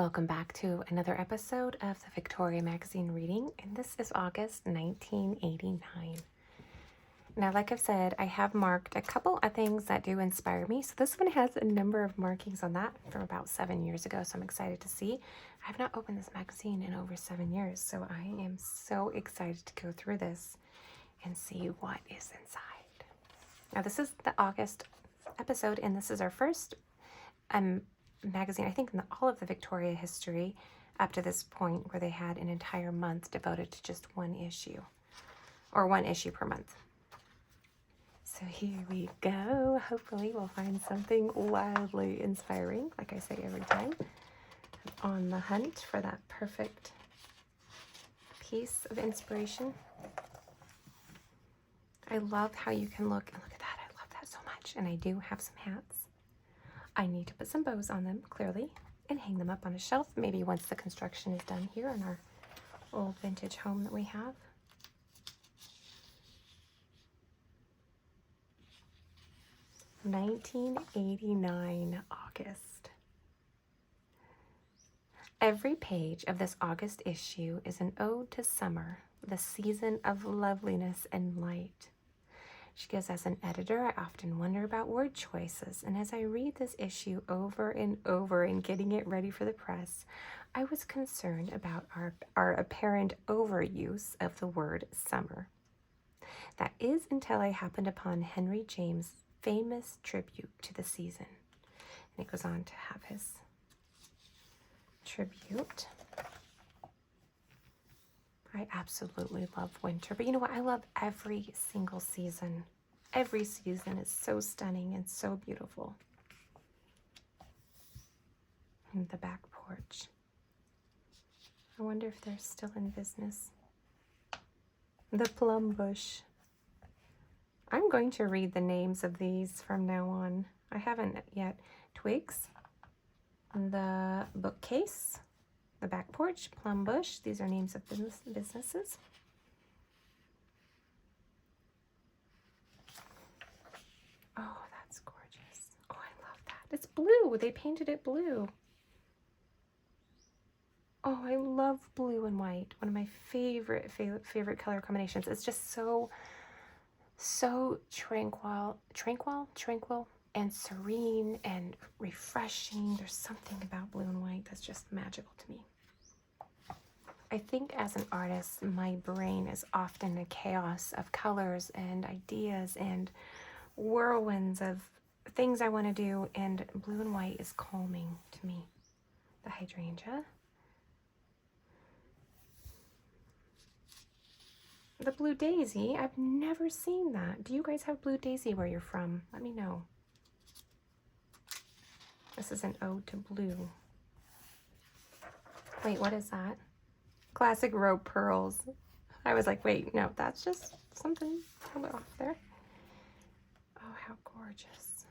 Welcome back to another episode of the Victorian magazine reading, and this is August 1989. Now, like I've said, I have marked a couple of things that do inspire me. So this one has a number of markings on that from about 7 years ago, so I'm excited to see. I have not opened this magazine in over 7 years, so I am so excited to go through this and see what is inside. Now, this is the August episode, and this is our first magazine, I think, in all of the Victoria history up to this point, where they had an entire month devoted to just one issue, or one issue per month. So here we go. Hopefully we'll find something wildly inspiring, like I say every time. I'm on the hunt for that perfect piece of inspiration. I love how you can look at that. I love that so much. And I do have some hats. I need to put some bows on them, clearly, and hang them up on a shelf, maybe once the construction is done here in our old vintage home that we have. (1989) August. Every page of this August issue is an ode to summer, the season of loveliness and light. She goes, as an editor, I often wonder about word choices, and as I read this issue over and over and getting it ready for the press, I was concerned about our apparent overuse of the word summer. That is until I happened upon Henry James' famous tribute to the season. And it goes on to have his tribute. I absolutely love winter, but you know what? I love every single season. Every season is so stunning and so beautiful. And the back porch. I wonder if they're still in business. The plum bush. I'm going to read the names of these from now on. I haven't yet. Twigs. The bookcase. The back porch, plum bush. These are names of businesses. Oh, that's gorgeous. Oh, I love that. It's blue. They painted it blue. Oh, I love blue and white. One of my favorite color combinations. It's just so tranquil, and serene and refreshing. There's something about blue and white that's just magical to me. I think as an artist, my brain is often a chaos of colors and ideas and whirlwinds of things I want to do, and blue and white is calming to me. The hydrangea. The blue daisy, I've never seen that. Do you guys have blue daisy where you're from? Let me know. This is an ode to blue. Wait, what is that? Classic rope pearls. I was like, wait, no, that's just something a little bit off there. Oh, how gorgeous.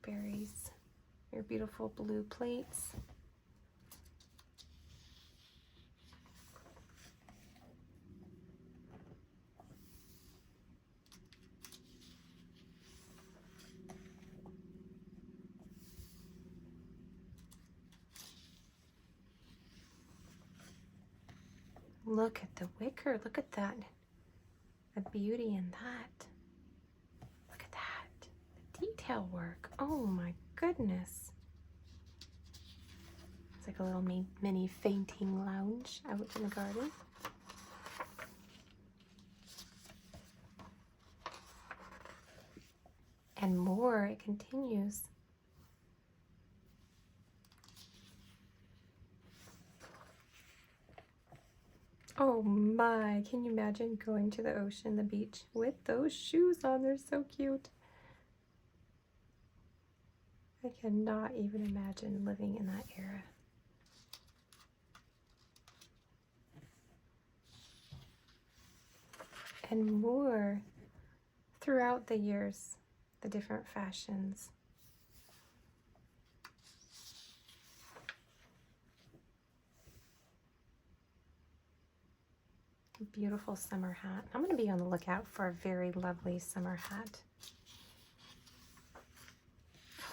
Berries. Your beautiful blue plates. Look at the wicker. Look at that. The beauty in that. Look at that. The detail work. Oh my goodness. It's like a little mini fainting lounge out in the garden. And more, it continues. Oh my, can you imagine going to the ocean, the beach, with those shoes on? They're so cute. I cannot even imagine living in that era. And more throughout the years, the different fashions. Beautiful summer hat. I'm going to be on the lookout for a very lovely summer hat. Oh,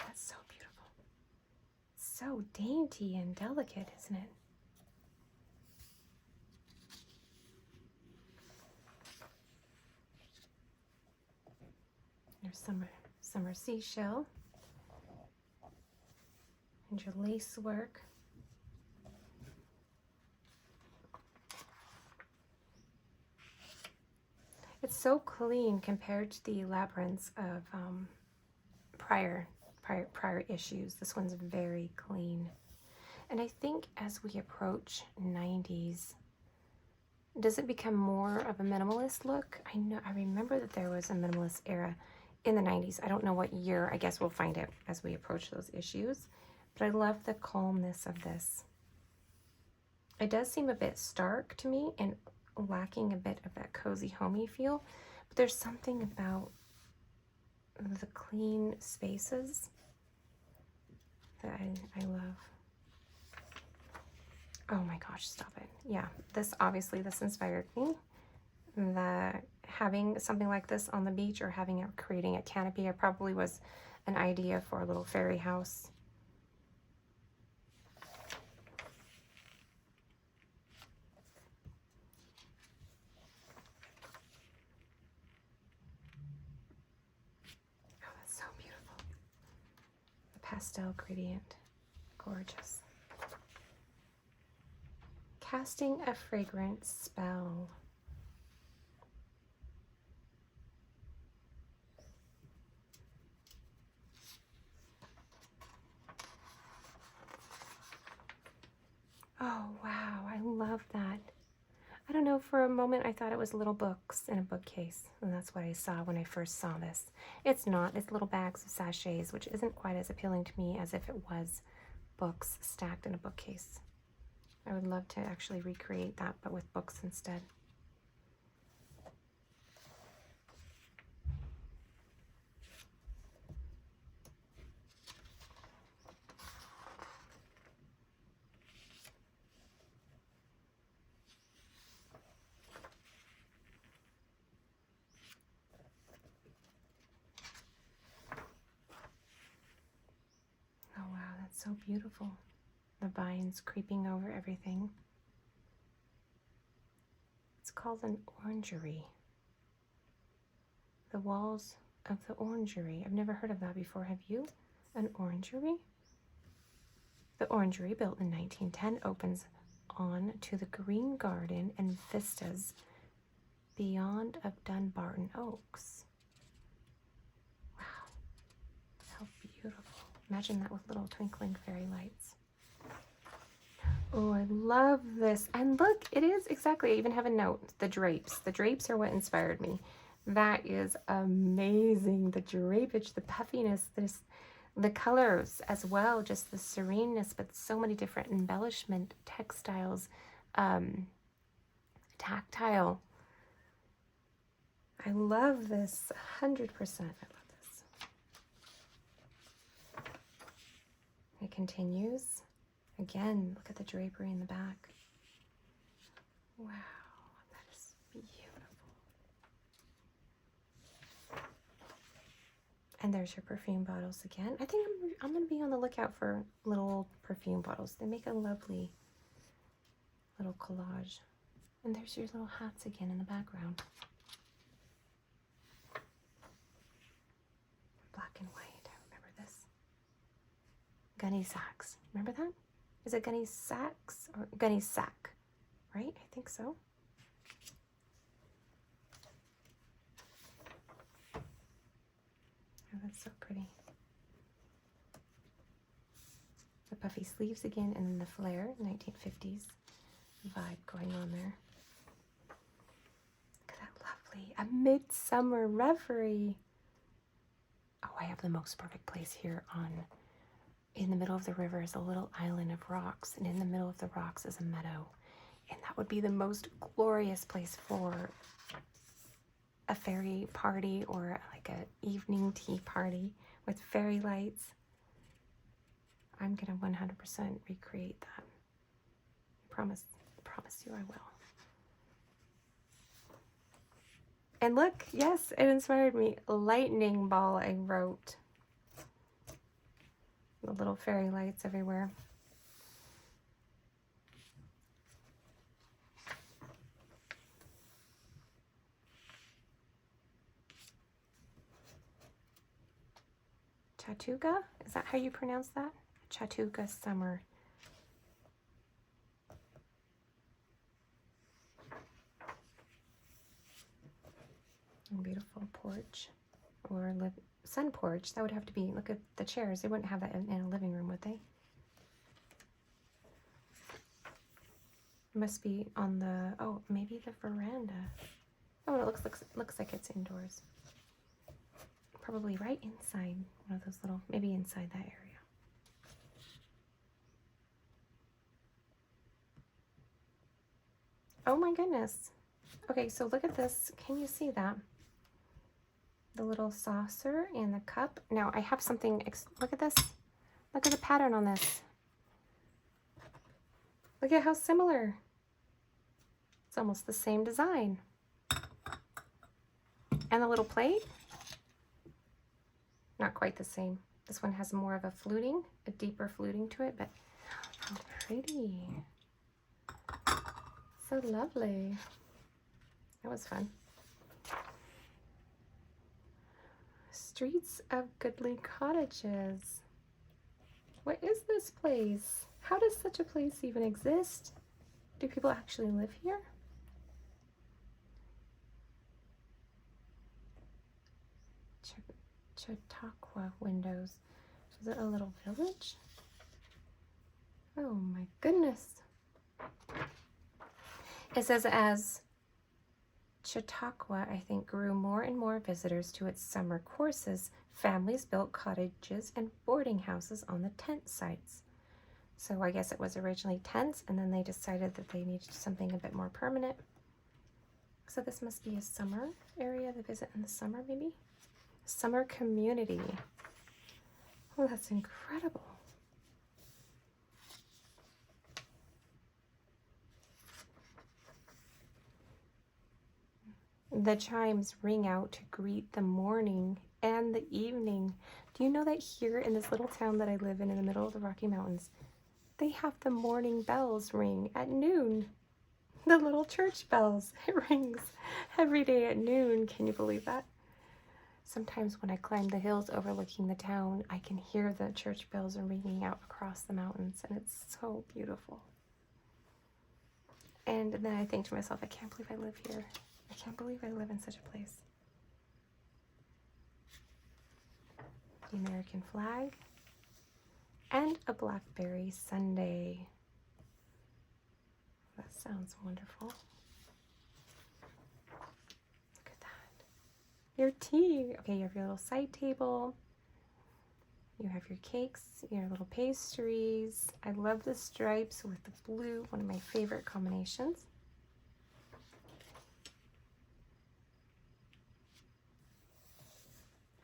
that's so beautiful. so dainty and delicate, isn't it? There's summer seashell. And your lace work. It's so clean compared to the labyrinths of prior issues. This one's very clean. And I think as we approach 90s, does it become more of a minimalist look? I remember that there was a minimalist era in the 90s. I don't know what year. I guess we'll find out as we approach those issues. But I love the calmness of this. It does seem a bit stark to me and lacking a bit of that cozy, homey feel. But there's something about the clean spaces that I love. Oh my gosh, stop it. Yeah, this inspired me. Having something like this on the beach or creating a canopy, it probably was an idea for a little fairy house. Pastel gradient, gorgeous. Casting a fragrant spell. Oh wow, I love that. I don't know, for a moment I thought it was little books in a bookcase, and that's what I saw when I first saw this. It's not, it's little bags of sachets, which isn't quite as appealing to me as if it was books stacked in a bookcase. I would love to actually recreate that, but with books instead. So beautiful. The vines creeping over everything. It's called an orangery. The walls of the orangery. I've never heard of that before. Have you? An orangery? The orangery, built in 1910, opens on to the green garden and vistas beyond of Dunbarton Oaks. Wow. How beautiful. Imagine that with little twinkling fairy lights. Oh, I love this. And look, it is exactly, I even have a note, the drapes. The drapes are what inspired me. That is amazing. The drapage, the puffiness, the colors as well, just the sereneness, but so many different embellishment, textiles, tactile. I love this 100%. I love this. It continues. Again, look at the drapery in the back. Wow, that is beautiful. And there's your perfume bottles again. I think I'm going to be on the lookout for little perfume bottles. They make a lovely little collage. And there's your little hats again in the background. Black and white, I remember this. Gunny sacks, remember that? Is it Gunny sacks or Gunny sack? Right, I think so. Oh, that's so pretty. The puffy sleeves again, and then the flare, 1950s vibe going on there. Look at that lovely, a midsummer reverie. Oh, I have the most perfect place here in the middle of the river is a little island of rocks, and in the middle of the rocks is a meadow. And that would be the most glorious place for a fairy party or like an evening tea party with fairy lights. I'm gonna 100% recreate that. I promise you I will. And look, yes, it inspired me. Lightning ball, I wrote. The little fairy lights everywhere. Chattooga? Is that how you pronounce that? Chattooga Summer. Beautiful porch or sun porch. That would have to be, look at the chairs. They wouldn't have that in a living room, would they? It must be on the, oh, maybe the veranda. Oh, it looks like it's indoors. Probably right inside one of those little, maybe inside that area. Oh my goodness. Okay, so look at this. Can you see that? The little saucer and the cup. Now I have something, look at this. Look at the pattern on this. Look at how similar. It's almost the same design. And the little plate, not quite the same. This one has more of a fluting, a deeper fluting to it, but how pretty. So lovely. That was fun. Streets of Goodly Cottages. What is this place? How does such a place even exist? Do people actually live here? Chautauqua windows. Is it a little village? Oh my goodness. It says as Chautauqua, I think, grew more and more visitors to its summer courses, families built cottages and boarding houses on the tent sites. So I guess it was originally tents, and then they decided that they needed something a bit more permanent. So this must be a summer area to visit in the summer, maybe? Summer community. Oh, that's incredible. The chimes ring out to greet the morning and the evening. Do you know that here in this little town that I live in the middle of the Rocky Mountains, they have the morning bells ring at noon. The little church bells. It rings every day at noon. Can you believe that? Sometimes when I climb the hills overlooking the town, I can hear the church bells are ringing out across the mountains, and it's so beautiful. And then I think to myself, I can't believe I live here. I can't believe I live in such a place. The American flag and a blackberry sundae. That sounds wonderful. Look at that. Your tea. Okay, you have your little side table. You have your cakes, your little pastries. I love the stripes with the blue, one of my favorite combinations.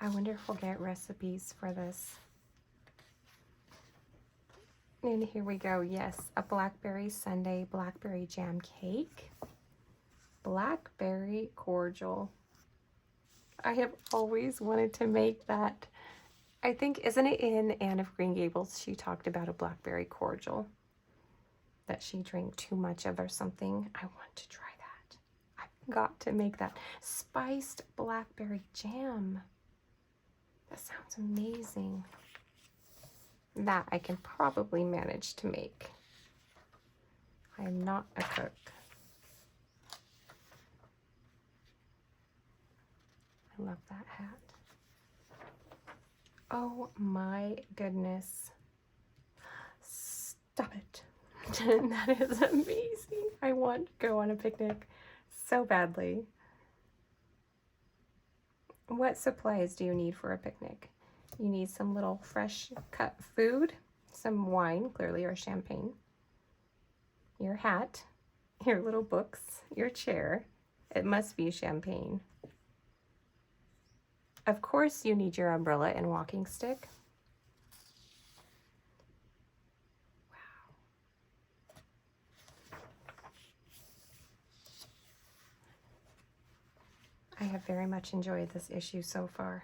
I wonder if we'll get recipes for this. And here we go. Yes, a blackberry sundae, blackberry jam cake, blackberry cordial. I have always wanted to make that. I think, isn't it in Anne of Green Gables? She talked about a blackberry cordial that she drank too much of or something. I want to try that. I've got to make that. Spiced blackberry jam. That sounds amazing. That I can probably manage to make. I am not a cook. I love that hat. Oh my goodness. Stop it. That is amazing. I want to go on a picnic so badly. What supplies do you need for a picnic? You need some little fresh cut food, some wine, clearly, or champagne, your hat, your little books, your chair. It must be champagne. Of course, you need your umbrella and walking stick. Wow. I have very much enjoyed this issue so far.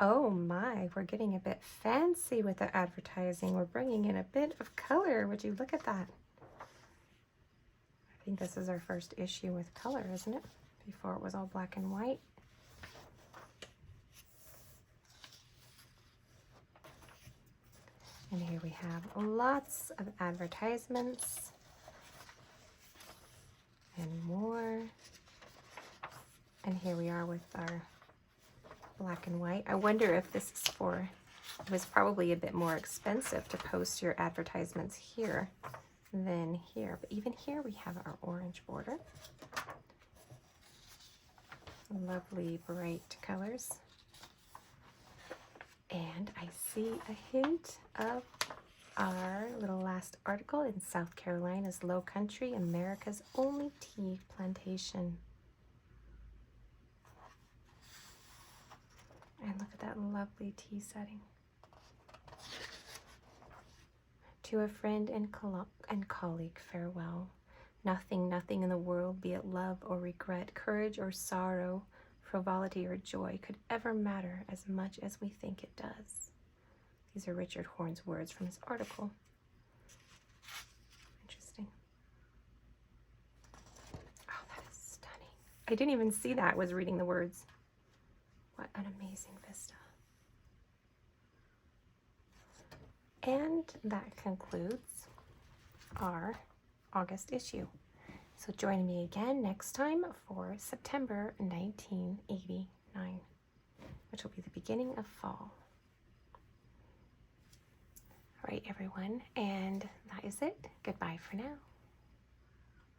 Oh my, we're getting a bit fancy with the advertising. We're bringing in a bit of color. Would you look at that? I think this is our first issue with color, isn't it? Before it was all black and white. And here we have lots of advertisements and more. And here we are with our black and white. I wonder if this is for, it was probably a bit more expensive to post your advertisements here than here. But even here we have our orange border. Lovely bright colors. And I see a hint of our little last article in South Carolina's Low Country, America's only tea plantation. And look at that lovely tea setting. To a friend and colleague, farewell. Nothing in the world, be it love or regret, courage or sorrow, frivolity or joy, could ever matter as much as we think it does. These are Richard Horne's words from his article. Interesting. Oh, that is stunning. I didn't even see that. I was reading the words. What an amazing vista. And that concludes our August issue. So join me again next time for September 1989, which will be the beginning of fall. All right, everyone, and that is it. Goodbye for now.